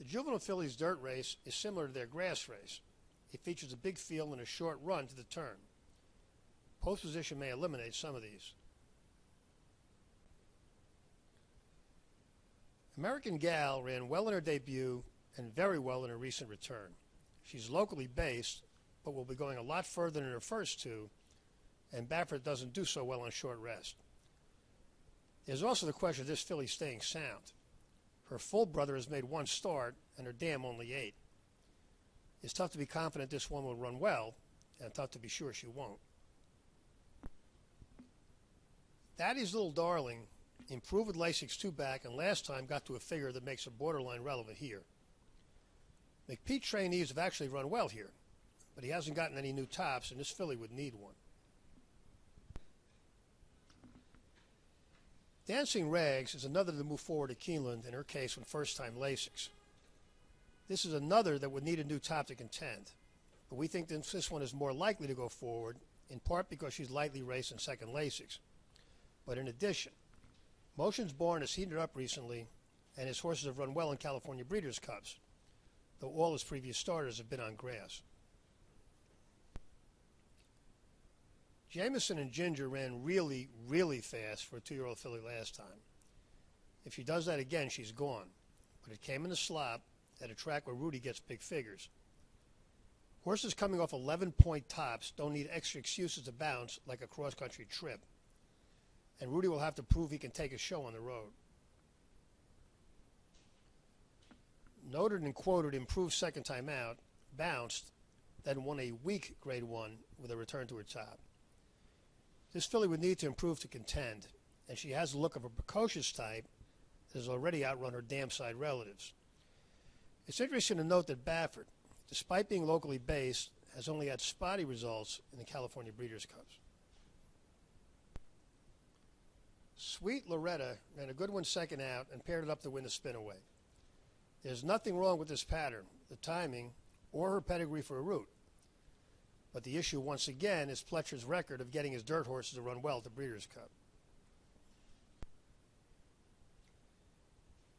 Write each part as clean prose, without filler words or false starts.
Juvenile Fillies dirt race is similar to their grass race. It features a big field and a short run to the turn. Post position may eliminate some of these. American Gal ran well in her debut and very well in her recent return. She's locally based, but will be going a lot further than her first two, and Baffert doesn't do so well on short rest. There's also the question of this filly staying sound. Her full brother has made one start, and her dam only 8. It's tough to be confident this one will run well, and tough to be sure she won't. Daddy's Little Darling improved with Lasix 2 back, and last time got to a figure that makes her borderline relevant here. McPete trainees have actually run well here, but he hasn't gotten any new tops, and this filly would need one. Dancing Rags is another to move forward at Keeneland, in her case with first-time Lasix. This is another that would need a new top to contend, but we think that this one is more likely to go forward, in part because she's lightly raced in second Lasix. But in addition, Motion's Born has heated up recently, and his horses have run well in California Breeders' Cups, though all his previous starters have been on grass. Jameson and Ginger ran really, really fast for a 2-year-old filly last time. If she does that again, she's gone. But it came in the slop at a track where Rudy gets big figures. Horses coming off 11-point tops don't need extra excuses to bounce like a cross-country trip. And Rudy will have to prove he can take a show on the road. Noted and quoted improved second time out, bounced, then won a weak Grade 1 with a return to her top. This filly would need to improve to contend, and she has the look of a precocious type that has already outrun her dam-side relatives. It's interesting to note that Baffert, despite being locally based, has only had spotty results in the California Breeders' Cups. Sweet Loretta ran a good one second out and paired it up to win the spin away. There's nothing wrong with this pattern, the timing, or her pedigree for a route. But the issue, once again, is Pletcher's record of getting his dirt horses to run well at the Breeders' Cup.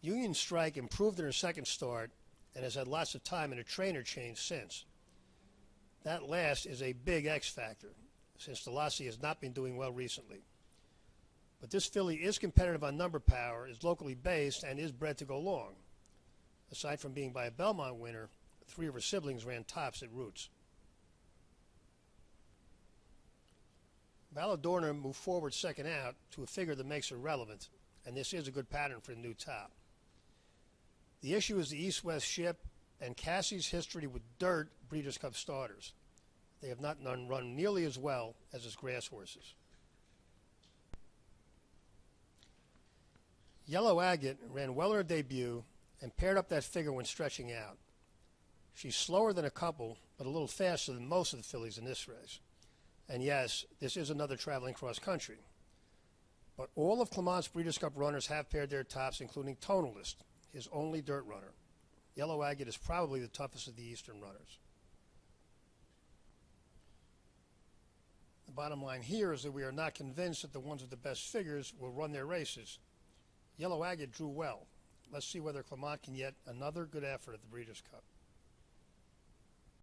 Union Strike improved in her second start and has had lots of time in a trainer change since. That last is a big X factor, since Delassie has not been doing well recently. But this filly is competitive on number power, is locally based, and is bred to go long. Aside from being by a Belmont winner, 3 of her siblings ran tops at Roots. Balladorna moved forward second out to a figure that makes her relevant, and this is a good pattern for a new top. The issue is the East-West ship and Cassie's history with dirt Breeders' Cup starters. They have not run nearly as well as his grass horses. Yellow Agate ran well in her debut and paired up that figure when stretching out. She's slower than a couple, but a little faster than most of the fillies in this race. And yes, this is another traveling cross-country. But all of Clement's Breeders' Cup runners have paired their tops, including Tonalist, his only dirt runner. Yellow Agate is probably the toughest of the Eastern runners. The bottom line here is that we are not convinced that the ones with the best figures will run their races. Yellow Agate drew well. Let's see whether Clement can get another good effort at the Breeders' Cup.